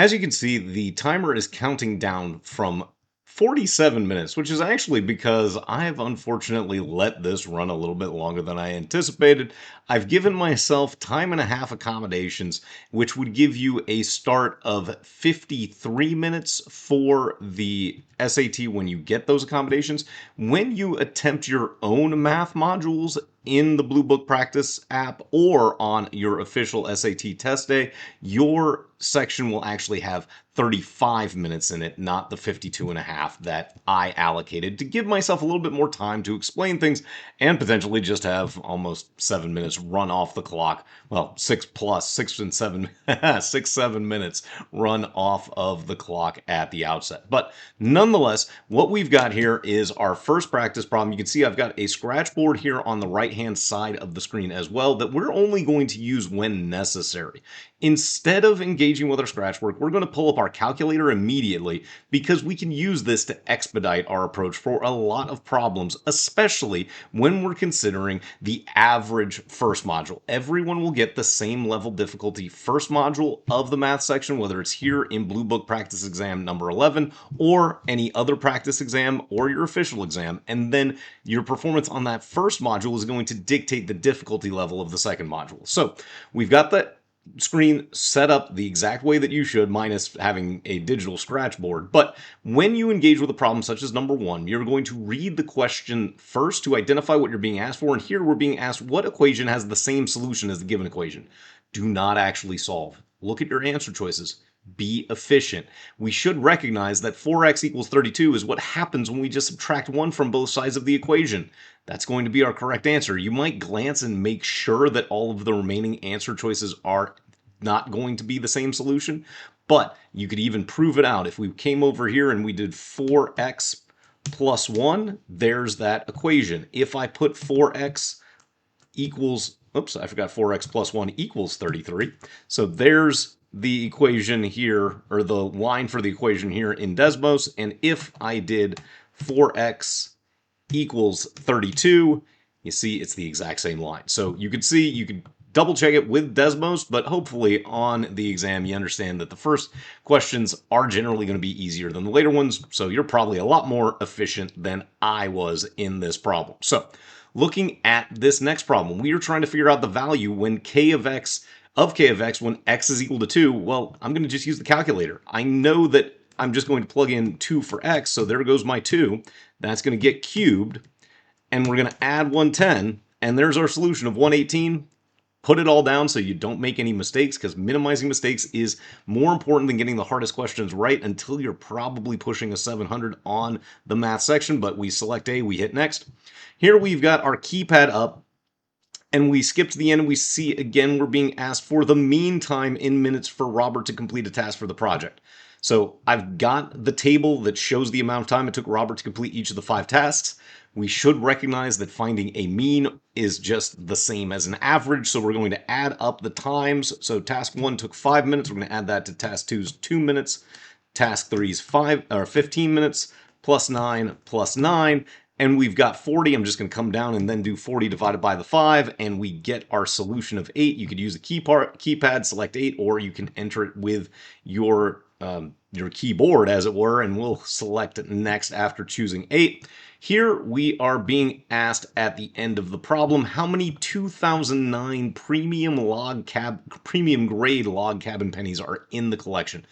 As you can see, the timer is counting down from 47 minutes, which is actually because I've unfortunately let this run a little bit longer than I anticipated. I've given myself time and a half accommodations, which would give you a start of 53 minutes for the SAT when you get those accommodations. When you attempt your own math modules in the Bluebook practice app or on your official SAT test day, your section will actually have 35 minutes in it, not the 52 and a half that I allocated to give myself a little bit more time to explain things and potentially just have almost 7 minutes run off the clock. Well, 7 minutes run off of the clock at the outset. But nonetheless, what we've got here is our first practice problem. You can see I've got a scratch board here on the right-hand side of the screen as well that we're only going to use when necessary. Instead of engaging with our scratch work, we're going to pull up our calculator immediately because we can use this to expedite our approach for a lot of problems, especially when we're considering the average first module. Everyone will get the same level difficulty first module of the math section, whether it's here in Bluebook practice exam number 11 or any other practice exam or your official exam. And then your performance on that first module is going to dictate the difficulty level of the second module. So we've got the screen set up the exact way that you should, minus having a digital scratch board. But when you engage with a problem such as number 1, you're going to read the question first to identify what you're being asked for. And here we're being asked what equation has the same solution as the given equation. Do not actually solve. Look at your answer choices. Be efficient. We should recognize that 4x equals 32 is what happens when we just subtract 1 from both sides of the equation. That's going to be our correct answer. You might glance and make sure that all of the remaining answer choices are not going to be the same solution, but you could even prove it out. If we came over here and we did 4x plus 1, there's that equation. If I put 4x equals, oops, I forgot 4x plus 1 equals 33. So there's the equation here, or the line for the equation here in Desmos. And if I did 4x equals 32, you see it's the exact same line. So you could see, you could double check it with Desmos, but hopefully on the exam you understand that the first questions are generally going to be easier than the later ones, so you're probably a lot more efficient than I was in this problem. So looking at this next problem, we are trying to figure out the value when k of x when x is equal to 2. Well, I'm going to just use the calculator. I know that I'm just going to plug in 2 for x, so there goes my 2. That's going to get cubed, and we're going to add 110, and there's our solution of 118. Put it all down so you don't make any mistakes, because minimizing mistakes is more important than getting the hardest questions right until you're probably pushing a 700 on the math section. But we select A, we hit next. Here we've got our keypad up, and we skip to the end, and we see again we're being asked for the mean time in minutes for Robert to complete a task for the project. So I've got the table that shows the amount of time it took Robert to complete each of the 5 tasks. We should recognize that finding a mean is just the same as an average, so we're going to add up the times. So task 1 took 5 minutes, we're going to add that to task 2's 2 minutes. Task 3's 15 minutes, plus 9, and we've got 40. I'm just going to come down and then do 40 divided by the 5, and we get our solution of 8. You could use the keypad, select 8, or you can enter it with your keyboard, as it were, and we'll select next after choosing 8. Here we are being asked at the end of the problem how many 2009 premium grade log cabin pennies are in the collection.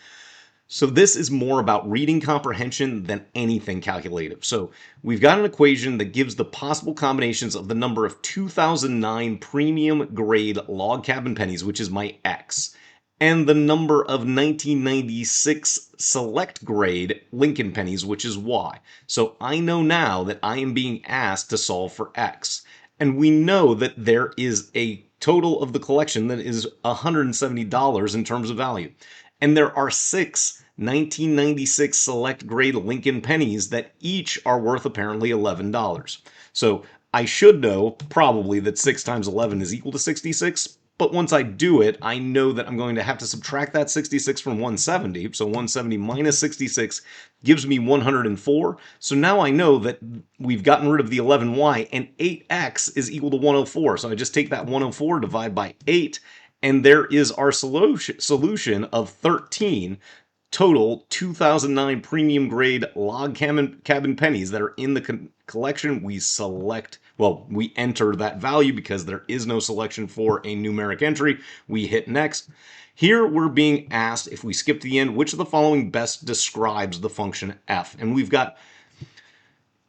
So this is more about reading comprehension than anything calculative. So we've got an equation that gives the possible combinations of the number of 2009 premium grade log cabin pennies, which is my x, and the number of 1996 select grade Lincoln pennies, which is y. So I know now that I am being asked to solve for x. And we know that there is a total of the collection that is $170 in terms of value. And there are 6 1996 select grade Lincoln pennies that each are worth apparently $11. So I should know probably that 6 times 11 is equal to 66. But once I do it, I know that I'm going to have to subtract that 66 from 170. So 170 minus 66 gives me 104. So now I know that we've gotten rid of the 11y, and 8x is equal to 104. So I just take that 104, divide by 8, And there is our solution of 13 total 2009 premium grade log cabin pennies that are in the collection. We select, well, we enter that value because there is no selection for a numeric entry. We hit next. Here we're being asked, if we skip to the end, which of the following best describes the function f? And we've got,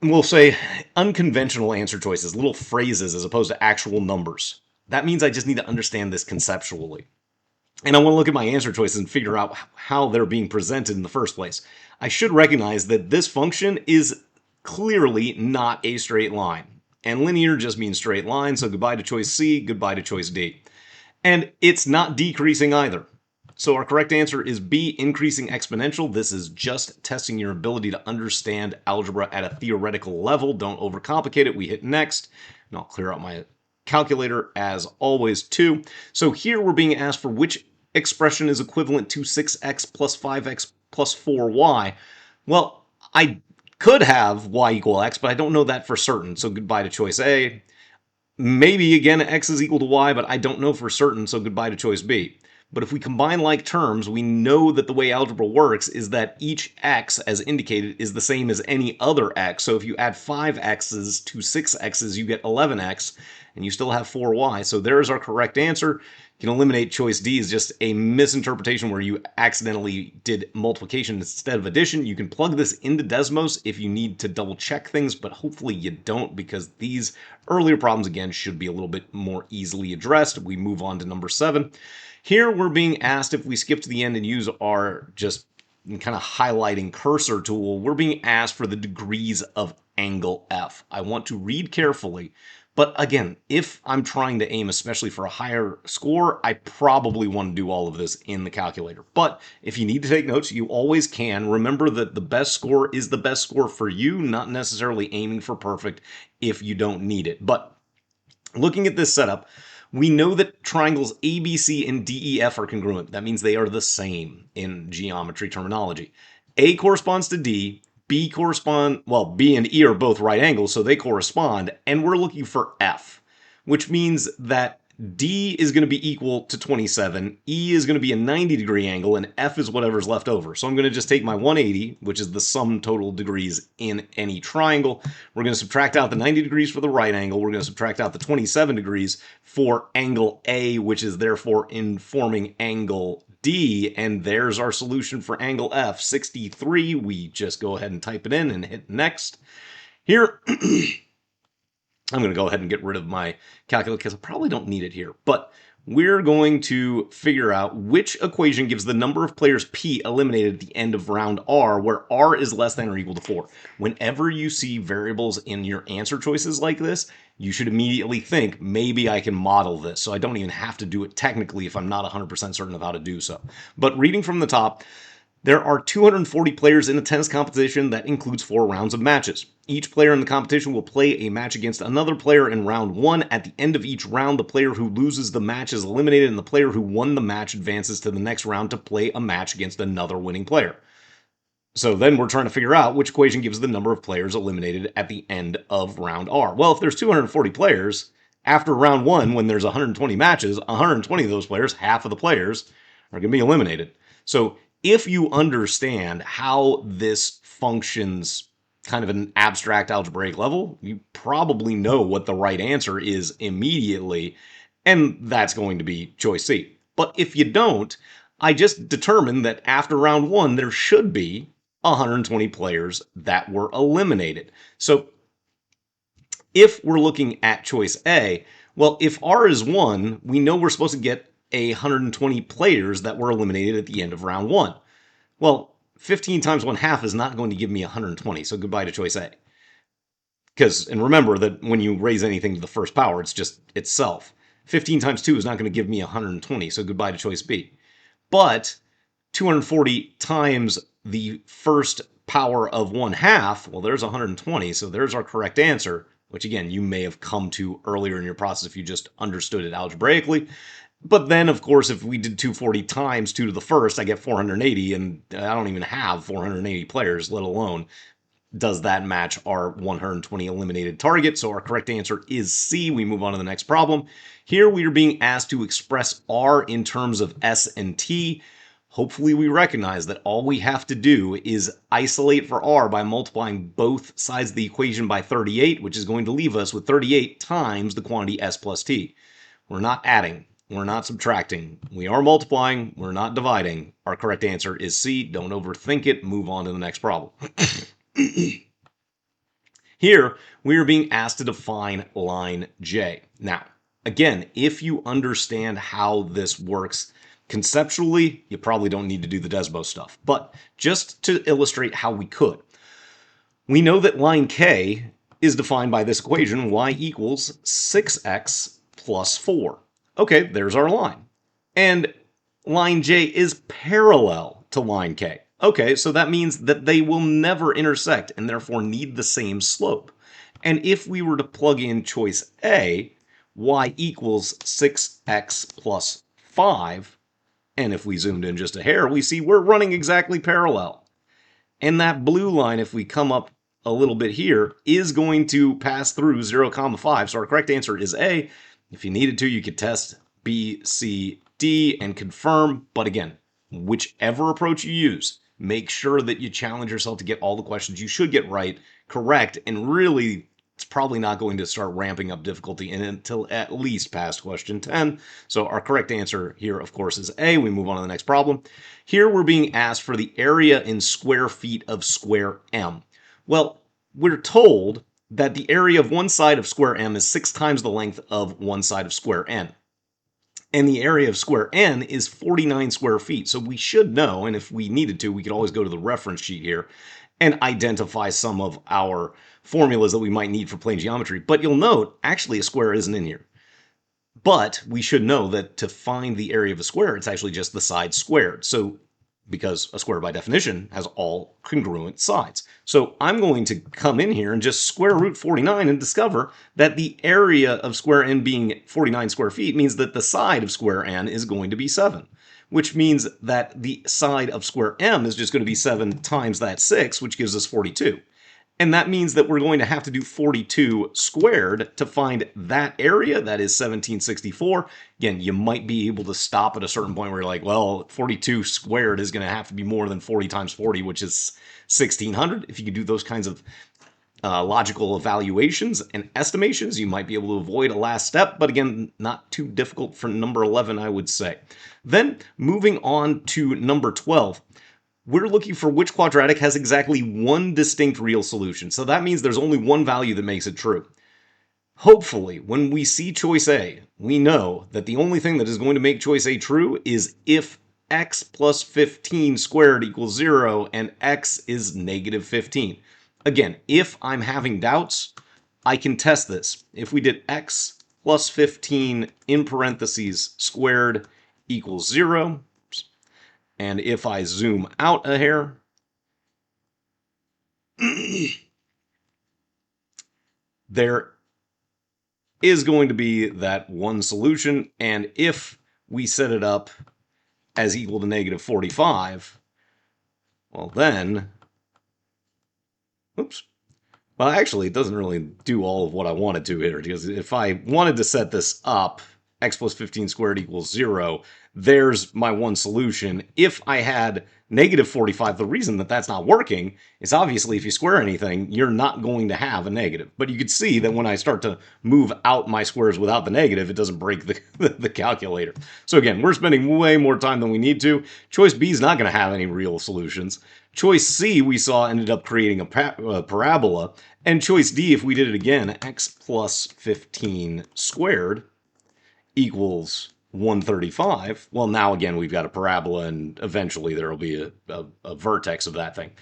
we'll say, unconventional answer choices, little phrases as opposed to actual numbers. That means I just need to understand this conceptually. And I want to look at my answer choices and figure out how they're being presented in the first place. I should recognize that this function is clearly not a straight line. And linear just means straight line, so goodbye to choice C, goodbye to choice D. And it's not decreasing either. So our correct answer is B, increasing exponential. This is just testing your ability to understand algebra at a theoretical level. Don't overcomplicate it. We hit next, and I'll clear out my calculator as always too. So here we're being asked for which expression is equivalent to 6x plus 5x plus 4y. Well, I could have y equal x, but I don't know that for certain. So goodbye to choice A. Maybe, again, x is equal to y, but I don't know for certain, so goodbye to choice B. But if we combine like terms, we know that the way algebra works is that each x, as indicated, is the same as any other x. So if you add 5x's to 6x's, you get 11x, and you still have 4y. So there's our correct answer. You can eliminate choice D is just a misinterpretation where you accidentally did multiplication instead of addition. You can plug this into Desmos if you need to double check things, but hopefully you don't, because these earlier problems, again, should be a little bit more easily addressed. We move on to number 7. Here we're being asked, if we skip to the end and use our just kind of highlighting cursor tool, we're being asked for the degrees of angle F. I want to read carefully. But again, if I'm trying to aim especially for a higher score, I probably want to do all of this in the calculator. But if you need to take notes, you always can. Remember that the best score is the best score for you, not necessarily aiming for perfect if you don't need it. But looking at this setup, we know that triangles ABC and DEF are congruent. That means they are the same in geometry terminology. A corresponds to D, B correspond, well, B and E are both right angles, so they correspond, and we're looking for F, which means that D is going to be equal to 27, E is going to be a 90-degree angle, and F is whatever's left over. So I'm going to just take my 180, which is the sum total degrees in any triangle. We're going to subtract out the 90 degrees for the right angle. We're going to subtract out the 27 degrees for angle A, which is therefore informing angle D, and there's our solution for angle F, 63. We just go ahead and type it in and hit next. Here, I'm going to go ahead and get rid of my calculator because I probably don't need it here, but we're going to figure out which equation gives the number of players P eliminated at the end of round R, where R is less than or equal to 4. Whenever you see variables in your answer choices like this, you should immediately think, maybe I can model this, so I don't even have to do it technically if I'm not 100% certain of how to do so. But reading from the top, there are 240 players in a tennis competition that includes 4 rounds of matches. Each player in the competition will play a match against another player in round 1. At the end of each round, the player who loses the match is eliminated, and the player who won the match advances to the next round to play a match against another winning player. So then we're trying to figure out which equation gives the number of players eliminated at the end of round R. Well, if there's 240 players, after round 1, when there's 120 matches, 120 of those players, half of the players, are going to be eliminated. So if you understand how this functions kind of an abstract algebraic level, you probably know what the right answer is immediately, and that's going to be choice C. But if you don't, I just determined that after round 1, there should be 120 players that were eliminated. So if we're looking at choice A, well, if R is 1, we know we're supposed to get 120 players that were eliminated at the end of round 1. Well, 15 times 1/2 is not going to give me 120, so goodbye to choice A. And remember that when you raise anything to the first power, it's just itself. 15 times 2 is not going to give me 120, so goodbye to choice B. But 240 times the first power of 1/2, well, there's 120, so there's our correct answer, which again, you may have come to earlier in your process if you just understood it algebraically. But then, of course, if we did 240 times 2 to the first, I get 480, and I don't even have 480 players, let alone does that match our 120 eliminated target? So our correct answer is C. We move on to the next problem. Here we are being asked to express R in terms of S and T. Hopefully we recognize that all we have to do is isolate for R by multiplying both sides of the equation by 38, which is going to leave us with 38 times the quantity S plus T. We're not adding. We're not subtracting. We are multiplying. We're not dividing. Our correct answer is C. Don't overthink it. Move on to the next problem. Here, we are being asked to define line J. Now, again, if you understand how this works conceptually, you probably don't need to do the Desbo stuff. But just to illustrate how we could, we know that line K is defined by this equation, y equals 6x plus 4. Okay, there's our line. And line J is parallel to line K. Okay, so that means that they will never intersect and therefore need the same slope. And if we were to plug in choice A, y equals 6x plus 5, and if we zoomed in just a hair, we see we're running exactly parallel. And that blue line, if we come up a little bit here, is going to pass through 0, 5. So our correct answer is A. If you needed to, you could test B, C, D, and confirm. But again, whichever approach you use, make sure that you challenge yourself to get all the questions you should get right, correct, and really, it's probably not going to start ramping up difficulty until at least past question 10. So our correct answer here, of course, is A. We move on to the next problem. Here we're being asked for the area in square feet of square M. Well, we're told that the area of one side of square M is 6 times the length of one side of square N. And the area of square N is 49 square feet. So we should know, and if we needed to, we could always go to the reference sheet here and identify some of our formulas that we might need for plane geometry. But you'll note, actually, a square isn't in here. But we should know that to find the area of a square, it's actually just the side squared. So, because a square by definition has all congruent sides. So I'm going to come in here and just square root 49 and discover that the area of square N being 49 square feet means that the side of square N is going to be 7, which means that the side of square M is just going to be 7 times that 6, which gives us 42. And that means that we're going to have to do 42 squared to find that area. That is 1764. Again, you might be able to stop at a certain point where you're like, well, 42 squared is going to have to be more than 40 times 40, which is 1600. If you could do those kinds of logical evaluations and estimations, you might be able to avoid a last step. But again, not too difficult for number 11, I would say. Then moving on to number 12. We're looking for which quadratic has exactly one distinct real solution. So that means there's only one value that makes it true. Hopefully, when we see choice A, we know that the only thing that is going to make choice A true is if x plus 15 squared equals 0 and x is negative 15. Again, if I'm having doubts, I can test this. If we did x plus 15 in parentheses squared equals 0, and if I zoom out a hair, there is going to be that one solution. And if we set it up as equal to negative 45, well then, oops. Well, actually, it doesn't really do all of what I wanted to here, because if I wanted to set this up, x plus 15 squared equals 0, there's my one solution. If I had negative 45, the reason that that's not working is obviously if you square anything, you're not going to have a negative. But you can see that when I start to move out my squares without the negative, it doesn't break the calculator. So again, we're spending way more time than we need to. Choice B is not going to have any real solutions. Choice C, we saw, ended up creating a parabola. And choice D, if we did it again, x plus 15 squared equals 135. Well, now again, we've got a parabola, and eventually there will be a vertex of that thing.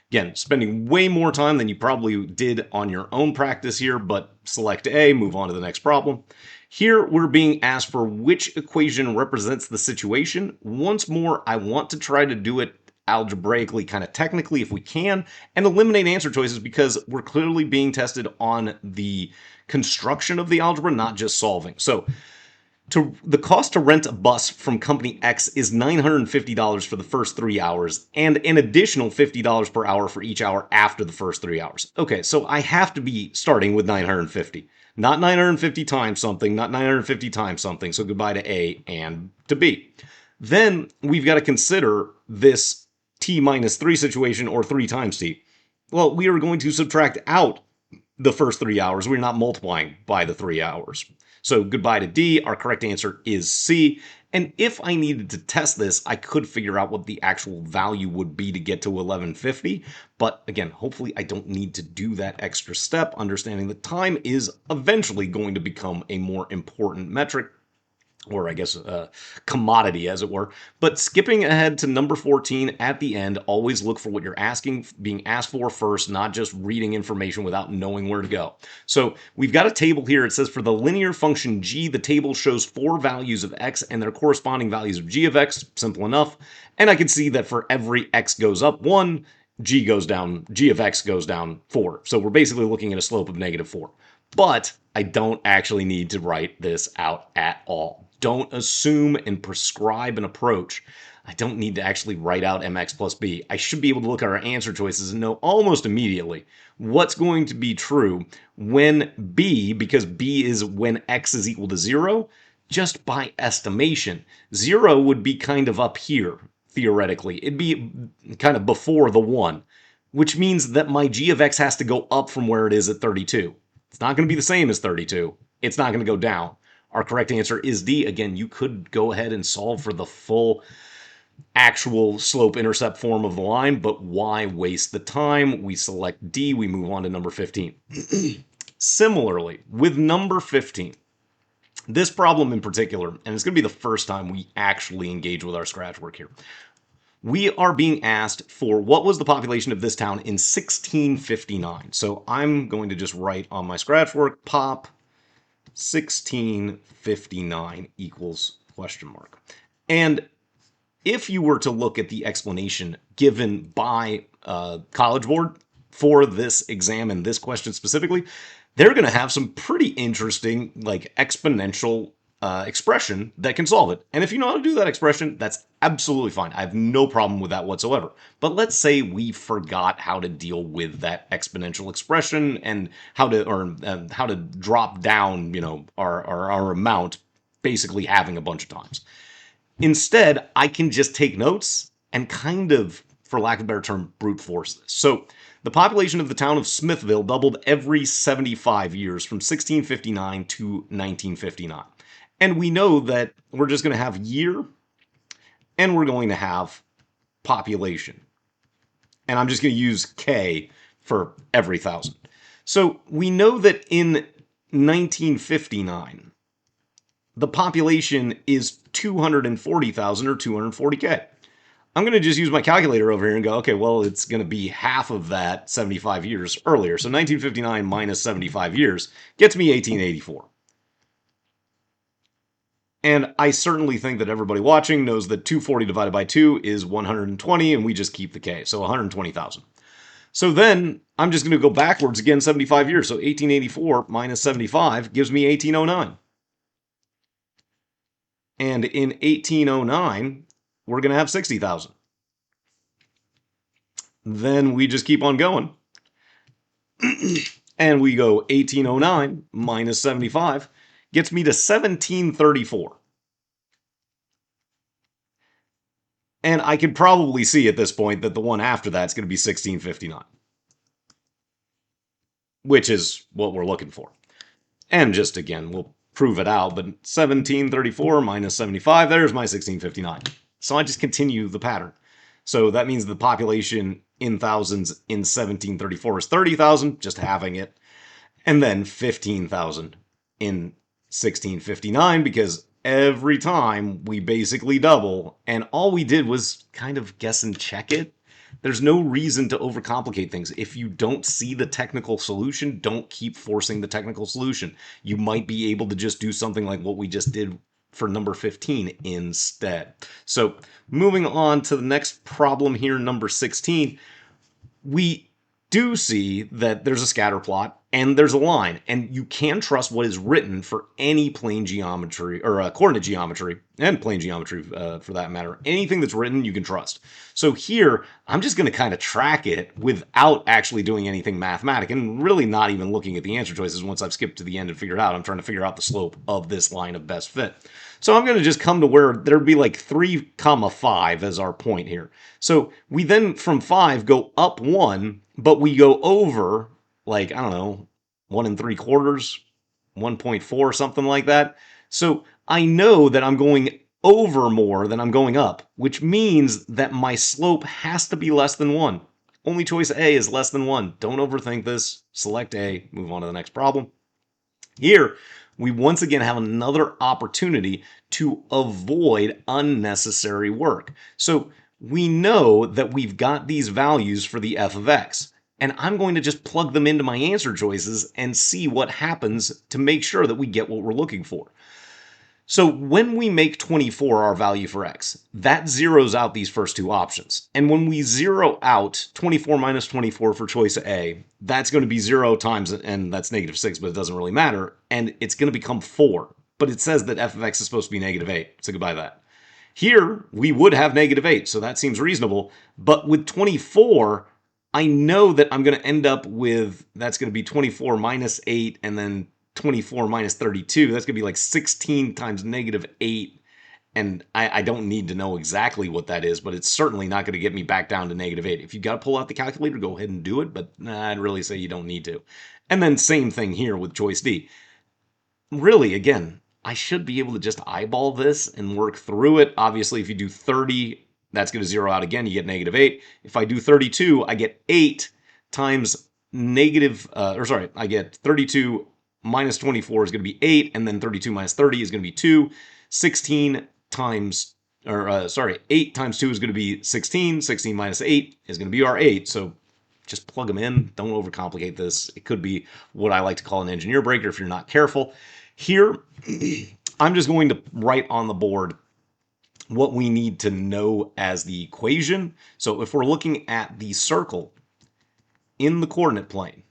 Again, spending way more time than you probably did on your own practice here, but select A, move on to the next problem. Here, we're being asked for which equation represents the situation. Once more, I want to try to do it algebraically, kind of technically if we can, and eliminate answer choices because we're clearly being tested on the construction of the algebra, not just solving. So The cost to rent a bus from company X is $950 for the first 3 hours and an additional $50 per hour for each hour after the first 3 hours. Okay, so I have to be starting with 950. Not 950 times something, not 950 times something. So goodbye to A and to B. Then we've got to consider this t minus 3 situation, or 3 times t. Well, we are going to subtract out the first 3 hours. We're not multiplying by the 3 hours. So goodbye to D. Our correct answer is C. And if I needed to test this, I could figure out what the actual value would be to get to 1150. But again, hopefully I don't need to do that extra step, understanding that time is eventually going to become a more important metric, or I guess commodity, as it were. But skipping ahead to number 14 at the end, always look for what you're being asked for first, not just reading information without knowing where to go. So we've got a table here. It says for the linear function g, the table shows 4 values of x and their corresponding values of g of x. Simple enough. And I can see that for every x goes up 1, g goes down, g of x goes down 4. So we're basically looking at a slope of -4. But I don't actually need to write this out at all. Don't assume and prescribe an approach. I don't need to actually write out mx plus b. I should be able to look at our answer choices and know almost immediately what's going to be true when b, because b is when x is equal to 0, just by estimation. 0 would be kind of up here, theoretically. It'd be kind of before the 1, which means that my g of x has to go up from where it is at 32. It's not going to be the same as 32. It's not going to go down. Our correct answer is D. Again, you could go ahead and solve for the full actual slope-intercept form of the line, but why waste the time? We select D. We move on to number 15. Similarly, with number 15, this problem in particular, and it's going to be the first time we actually engage with our scratch work here, we are being asked for what was the population of this town in 1659. So I'm going to just write on my scratch work, pop 1659 equals question mark. And if you were to look at the explanation given by College Board for this exam and this question specifically, they're going to have some pretty interesting, like, exponential expression that can solve it. And if you know how to do that expression, that's absolutely fine. I have no problem with that whatsoever. But let's say we forgot how to deal with that exponential expression and how to drop down, our amount, basically having a bunch of times. Instead, I can just take notes and kind of, for lack of a better term, brute force this. So the population of the town of Smithville doubled every 75 years from 1659 to 1959. And we know that we're just going to have year and we're going to have population. And I'm just going to use K for every 1,000. So we know that in 1959, the population is 240,000 or 240K. I'm going to just use my calculator over here and go, okay, well, it's going to be half of that 75 years earlier. So 1959 minus 75 years gets me 1884. And I certainly think that everybody watching knows that 240 divided by 2 is 120, and we just keep the K, so 120,000. So then I'm just going to go backwards again 75 years. So 1884 minus 75 gives me 1809. And in 1809, we're going to have 60,000. Then we just keep on going. And we go 1809 minus 75 gets me to 1734. And I can probably see at this point that the one after that's going to be 1659. Which is what we're looking for. And just again, we'll prove it out, but 1734 minus 75, there's my 1659. So I just continue the pattern. So that means the population in thousands in 1734 is 30,000, just having it. And then 15,000 in 1659, because every time we basically double, and all we did was kind of guess and check it. There's no reason to overcomplicate things. If you don't see the technical solution, don't keep forcing the technical solution. You might be able to just do something like what we just did for number 15 instead. So moving on to the next problem here, number 16, we do see that there's a scatter plot and there's a line, and you can trust what is written for any plane geometry or coordinate geometry and plane geometry for that matter. Anything that's written, you can trust. So here, I'm just going to kind of track it without actually doing anything mathematic and really not even looking at the answer choices once I've skipped to the end and figured out. I'm trying to figure out the slope of this line of best fit. So I'm going to just come to where there'd be like 3, 5 as our point here. So we then from 5 go up 1, but we go over like, I don't know, 1 3/4, 1.4, something like that. So I know that I'm going over more than I'm going up, which means that my slope has to be less than 1. Only choice A is less than 1. Don't overthink this. Select A, move on to the next problem. Here, we once again have another opportunity to avoid unnecessary work. So we know that we've got these values for the f of x, and I'm going to just plug them into my answer choices and see what happens to make sure that we get what we're looking for. So when we make 24 our value for x, that zeroes out these first two options. And when we zero out 24 minus 24 for choice A, that's going to be 0 times, and that's -6, but it doesn't really matter, and it's going to become 4. But it says that f of x is supposed to be -8, so goodbye that. Here, we would have -8, so that seems reasonable. But with 24, I know that I'm going to end up with, that's going to be 24 minus 8, and then 24 minus 32, that's going to be like 16 times -8, and I don't need to know exactly what that is, but it's certainly not going to get me back down to -8. If you got to pull out the calculator, go ahead and do it, but I'd really say you don't need to. And then same thing here with choice D. Really, again, I should be able to just eyeball this and work through it. Obviously, if you do 30, that's going to zero out again, you get -8. If I do 32, I get 8 times I get 32 minus 24 is going to be 8, and then 32 minus 30 is going to be 2. 16 times, 8 times 2 is going to be 16. 16 minus 8 is going to be our 8. So just plug them in. Don't overcomplicate this. It could be what I like to call an engineer breaker if you're not careful. Here, I'm just going to write on the board what we need to know as the equation. So if we're looking at the circle in the coordinate plane,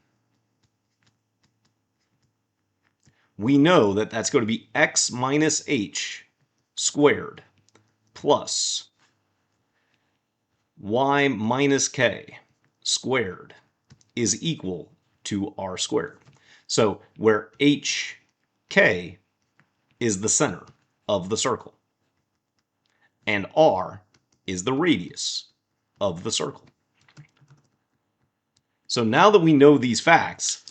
we know that that's going to be x minus h squared plus y minus k squared is equal to r squared. So where hk is the center of the circle and r is the radius of the circle. So now that we know these facts,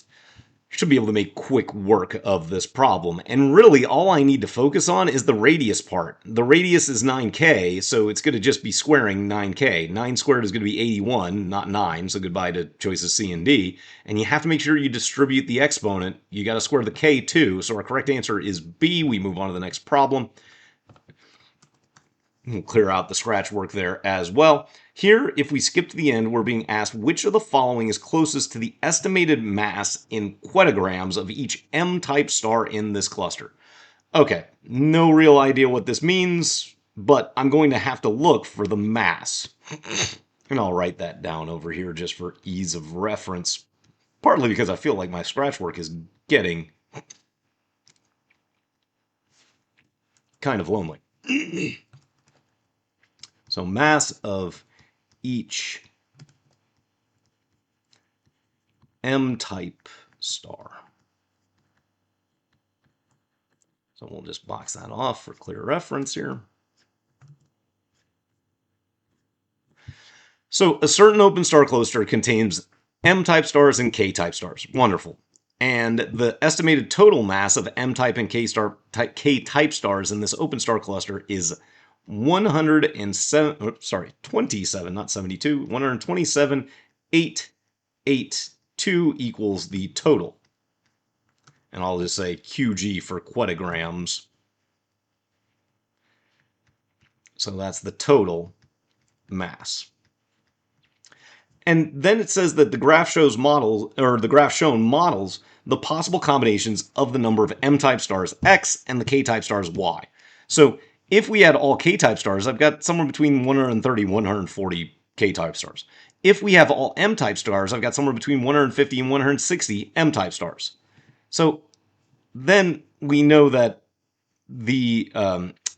should be able to make quick work of this problem. And really, all I need to focus on is the radius part. The radius is 9k, so it's going to just be squaring 9k. 9 squared is going to be 81, not 9, so goodbye to choices C and D. And you have to make sure you distribute the exponent. You got to square the k too, so our correct answer is B. We move on to the next problem. We'll clear out the scratch work there as well. Here, if we skip to the end, we're being asked which of the following is closest to the estimated mass in quadragrams of each M-type star in this cluster. Okay, no real idea what this means, but I'm going to have to look for the mass. And I'll write that down over here just for ease of reference, partly because I feel like my scratch work is getting kind of lonely. So mass of each M-type star. So we'll just box that off for clear reference here. So a certain open star cluster contains M-type stars and K-type stars. Wonderful. And the estimated total mass of M-type and K-type stars in this open star cluster is 127, not 72, 127,882 equals the total. And I'll just say QG for quadragrams. So that's the total mass. And then it says that the graph shows models, or the graph shown models the possible combinations of the number of M-type stars X and the K-type stars Y. So if we had all K-type stars, I've got somewhere between 130 and 140 K-type stars. If we have all M-type stars, I've got somewhere between 150 and 160 M-type stars. So then we know that the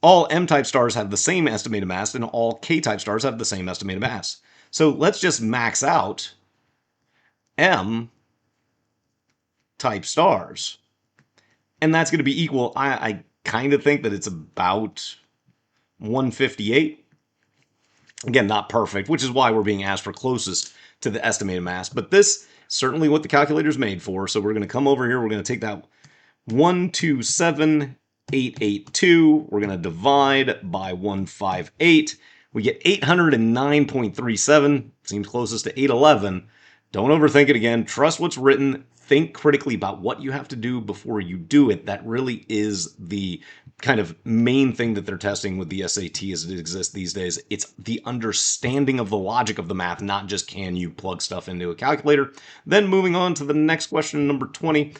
all M-type stars have the same estimated mass and all K-type stars have the same estimated mass. So let's just max out M-type stars. And that's going to be equal, I kind of think that it's about 158. Again, not perfect, which is why we're being asked for closest to the estimated mass. But this certainly what the calculator is made for. So we're going to come over here. We're going to take that 127,882. We're going to divide by 158. We get 809.37. Seems closest to 811. Don't overthink it again. Trust what's written. Think critically about what you have to do before you do it. That really is the kind of main thing that they're testing with the SAT as it exists these days. It's the understanding of the logic of the math, not just can you plug stuff into a calculator. Then moving on to the next question, number 20.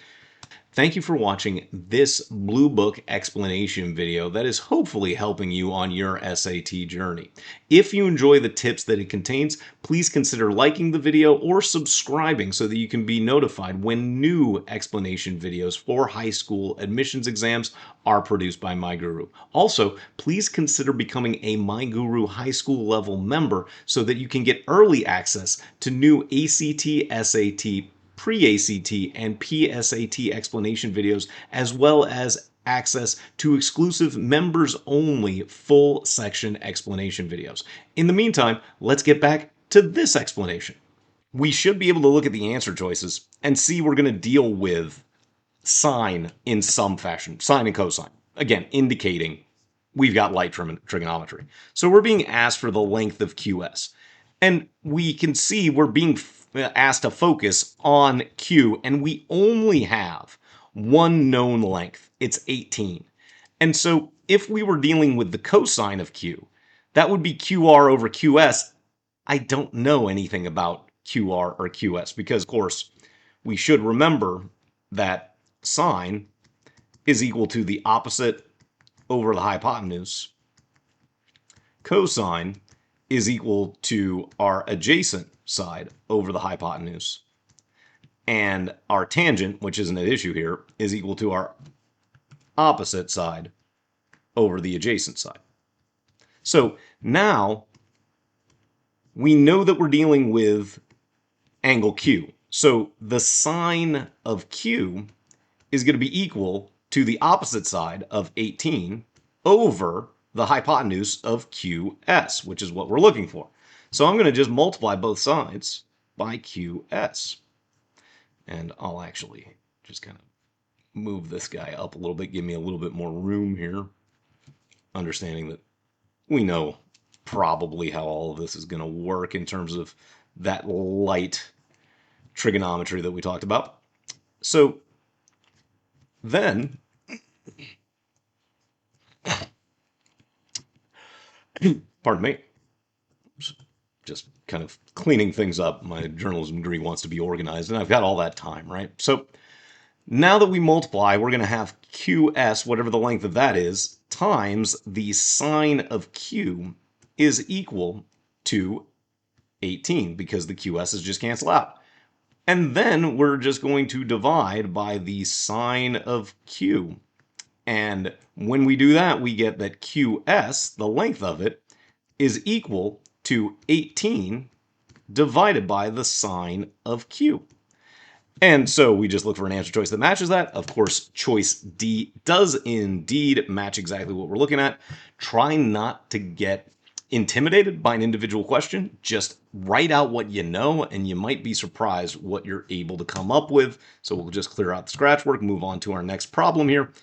Thank you for watching this Bluebook explanation video that is hopefully helping you on your SAT journey. If you enjoy the tips that it contains, please consider liking the video or subscribing so that you can be notified when new explanation videos for high school admissions exams are produced by MyGuru. Also, please consider becoming a MyGuru high school level member so that you can get early access to new ACT, SAT, pre-ACT and PSAT explanation videos, as well as access to exclusive members-only full section explanation videos. In the meantime, let's get back to this explanation. We should be able to look at the answer choices and see we're going to deal with sine in some fashion, sine and cosine. Again, indicating we've got light trigonometry. So we're being asked for the length of QS. And we can see we're being asked to focus on Q, and we only have one known length. It's 18. And so if we were dealing with the cosine of Q, that would be QR over QS. I don't know anything about QR or QS because, of course, we should remember that sine is equal to the opposite over the hypotenuse. Cosine is equal to our adjacent side over the hypotenuse. And our tangent, which isn't an issue here, is equal to our opposite side over the adjacent side. So now we know that we're dealing with angle Q. So the sine of Q is going to be equal to the opposite side of 18 over the hypotenuse of QS, which is what we're looking for. So I'm going to just multiply both sides by QS. And I'll actually just kind of move this guy up a little bit, give me a little bit more room here, understanding that we know probably how all of this is going to work in terms of that light trigonometry that we talked about. So then pardon me, just kind of cleaning things up. My journalism degree wants to be organized, and I've got all that time, right? So now that we multiply, we're going to have QS, whatever the length of that is, times the sine of Q is equal to 18, because the QS's just cancel out. And then we're just going to divide by the sine of Q. And when we do that, we get that QS, the length of it, is equal to 18 divided by the sine of Q. And so we just look for an answer choice that matches that. Of course, choice D does indeed match exactly what we're looking at. Try not to get intimidated by an individual question. Just write out what you know, and you might be surprised what you're able to come up with. So we'll just clear out the scratch work, move on to our next problem here.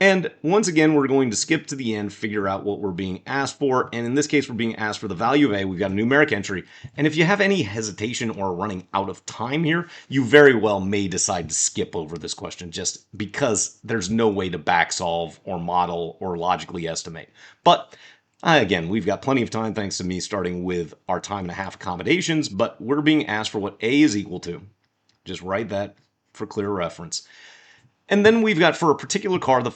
And once again, we're going to skip to the end, figure out what we're being asked for. And in this case, we're being asked for the value of A. We've got a numeric entry. And if you have any hesitation or running out of time here, you very well may decide to skip over this question just because there's no way to back solve or model or logically estimate. But again, we've got plenty of time thanks to me starting with our time and a half accommodations, but we're being asked for what A is equal to. Just write that for clear reference. And then we've got, for a particular car, the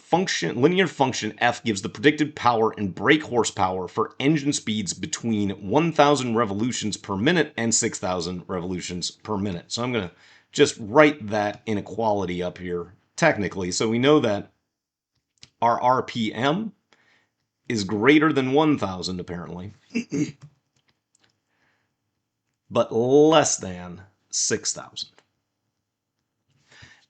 linear function f gives the predicted power and brake horsepower for engine speeds between 1,000 revolutions per minute and 6,000 revolutions per minute. So I'm going to just write that inequality up here technically. So we know that our RPM is greater than 1,000 apparently, but less than 6,000.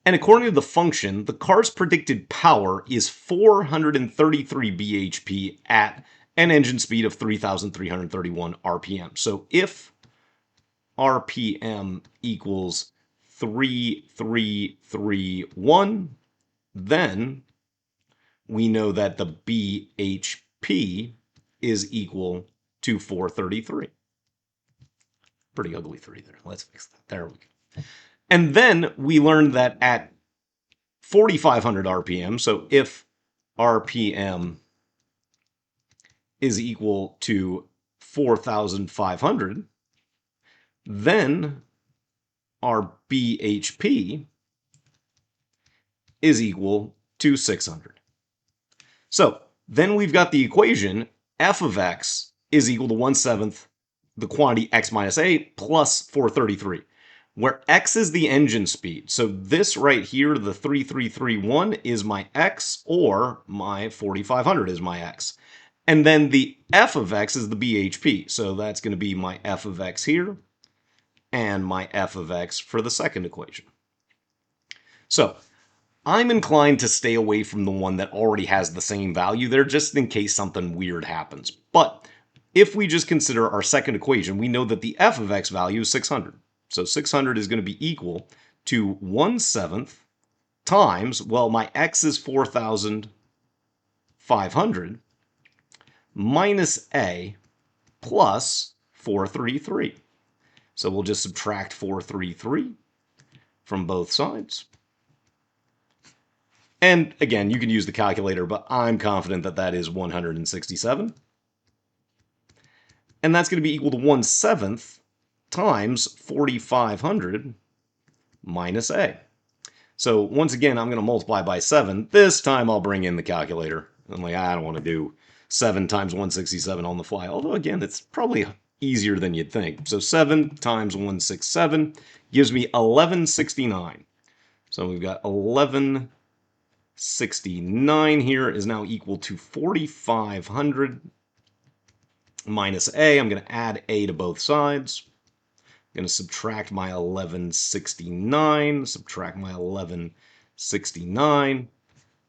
And according to the function, the car's predicted power is 433 bhp at an engine speed of 3,331 RPM. So if RPM equals 3331, then we know that the bhp is equal to 433. Pretty ugly 3 there. Let's fix that. There we go. And then we learned that at 4,500 RPM, so if RPM is equal to 4,500, then our bhp is equal to 600. So then we've got the equation f of x is equal to 1/7 the quantity x minus a plus 433. Where x is the engine speed. So this right here, the 3331, is my x, or my 4,500 is my x. And then the f of x is the bhp. So that's going to be my f of x here, and my f of x for the second equation. So I'm inclined to stay away from the one that already has the same value there, just in case something weird happens. But if we just consider our second equation, we know that the f of x value is 600. So 600 is going to be equal to 1/7 times, well, my x is 4,500 minus a plus 433. So we'll just subtract 433 from both sides. And again, you can use the calculator, but I'm confident that that is 167. And that's going to be equal to 1/7 times 4,500 minus a. So once again, I'm going to multiply by 7. This time I'll bring in the calculator. I'm like, I don't want to do 7 times 167 on the fly. Although again, it's probably easier than you'd think. So 7 times 167 gives me 1169. So we've got 1169 here is now equal to 4,500 minus a. I'm going to add a to both sides. I'm going to subtract my 1169, subtract my 1169.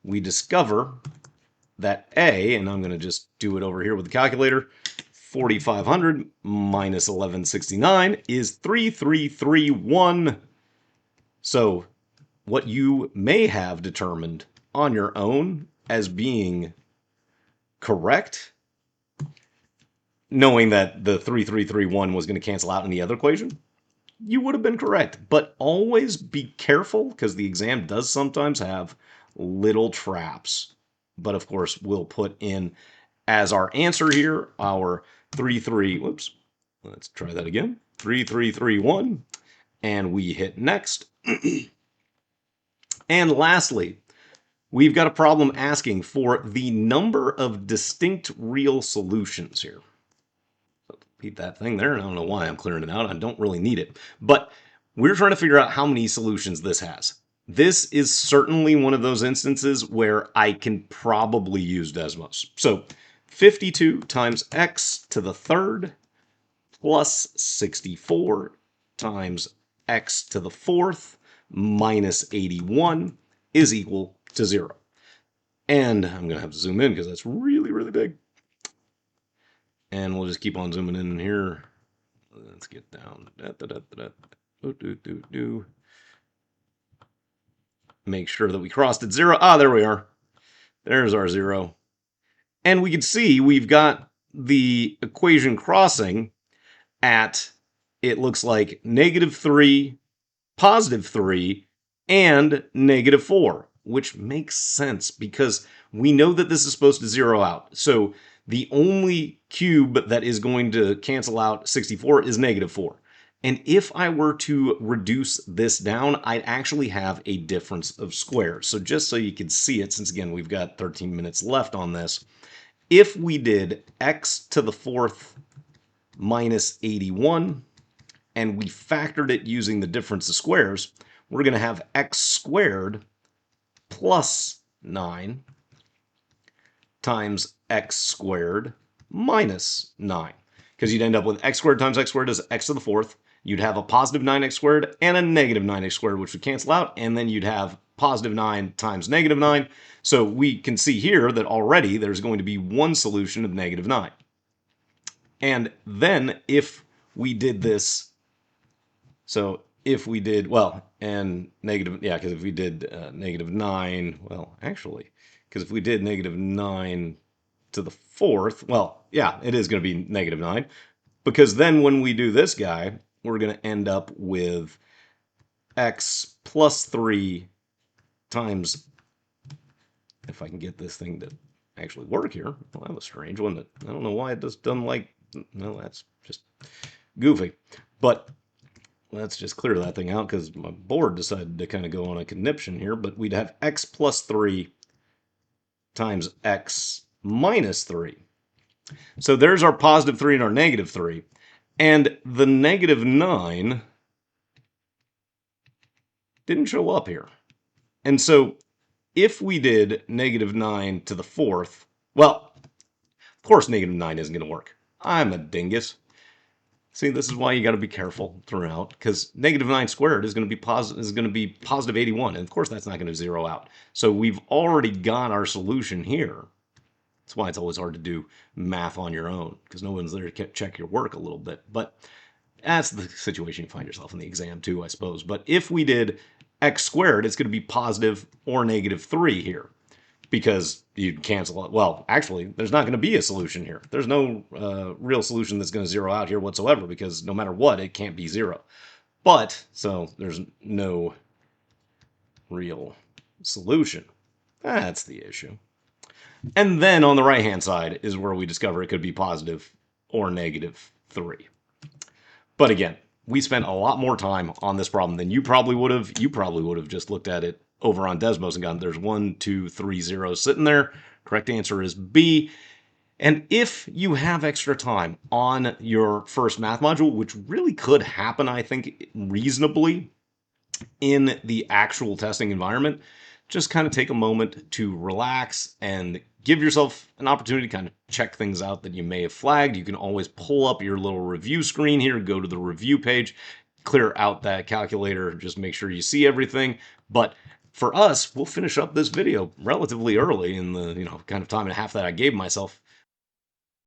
We discover that a, and I'm going to just do it over here with the calculator, 4,500 minus 1169 is 3331. So what you may have determined on your own as being correct, knowing that the 3331 was going to cancel out in the other equation, you would have been correct. But always be careful, because the exam does sometimes have little traps. But of course, we'll put in as our answer here our 3331, and we hit next. And lastly, we've got a problem asking for the number of distinct real solutions here. Repeat that thing there. I don't know why I'm clearing it out. I don't really need it. But we're trying to figure out how many solutions this has. This is certainly one of those instances where I can probably use Desmos. So 52 times x to the third plus 64 times x to the fourth minus 81 is equal to 0. And I'm going to have to zoom in because that's really, really big. And we'll just keep on zooming in here. Let's get down. Make sure that we crossed at 0. Ah, there we are. There's our 0. And we can see we've got the equation crossing at, it looks like, -3, +3, and -4, which makes sense because we know that this is supposed to zero out. So the only cube that is going to cancel out 64 is -4. And if I were to reduce this down, I'd actually have a difference of squares. So just so you can see it, since again, we've got 13 minutes left on this, if we did x to the fourth minus 81, and we factored it using the difference of squares, we're going to have x squared plus 9 times x squared minus 9. Because you'd end up with x squared times x squared is x to the fourth. You'd have a positive 9x squared and a negative 9x squared, which would cancel out. And then you'd have positive 9 times negative 9. So we can see here that already there's going to be one solution of negative 9. And then if we did this, so if we did, well, and negative, yeah, because if we did negative 9, well, actually, because if we did negative 9 to the fourth, well, yeah, it is going to be negative 9. Because then when we do this guy, we're going to end up with x plus 3 times, if I can get this thing to actually work here. Well, that was strange, wasn't it? I don't know why it just doesn't like, no, that's just goofy. But let's just clear that thing out because my board decided to kind of go on a conniption here. But we'd have x plus 3 times x minus 3. So there's our positive 3 and our negative 3. And the negative 9 didn't show up here. And so if we did negative 9 to the fourth, well, of course negative 9 isn't going to work. I'm a dingus. See, this is why you got to be careful throughout, because negative 9 squared is going to be positive 81, and of course that's not going to zero out. So we've already got our solution here. That's why it's always hard to do math on your own, because no one's there to check your work a little bit. But that's the situation you find yourself in the exam too, I suppose. But if we did x squared, it's going to be positive or negative 3 here, because you'd cancel it. Well, actually, there's not going to be a solution here. There's no real solution that's going to zero out here whatsoever, because no matter what, it can't be 0. But, so there's no real solution. That's the issue. And then on the right-hand side is where we discover it could be positive or negative 3. But again, we spent a lot more time on this problem than you probably would have. You probably would have just looked at it over on Desmos and gone, there's 1, 2, 3 zeros sitting there. Correct answer is B. And if you have extra time on your first math module, which really could happen, I think, reasonably in the actual testing environment, just kind of take a moment to relax and give yourself an opportunity to kind of check things out that you may have flagged. You can always pull up your little review screen here, go to the review page, clear out that calculator, just make sure you see everything. But for us, we'll finish up this video relatively early in the kind of time and a half that I gave myself.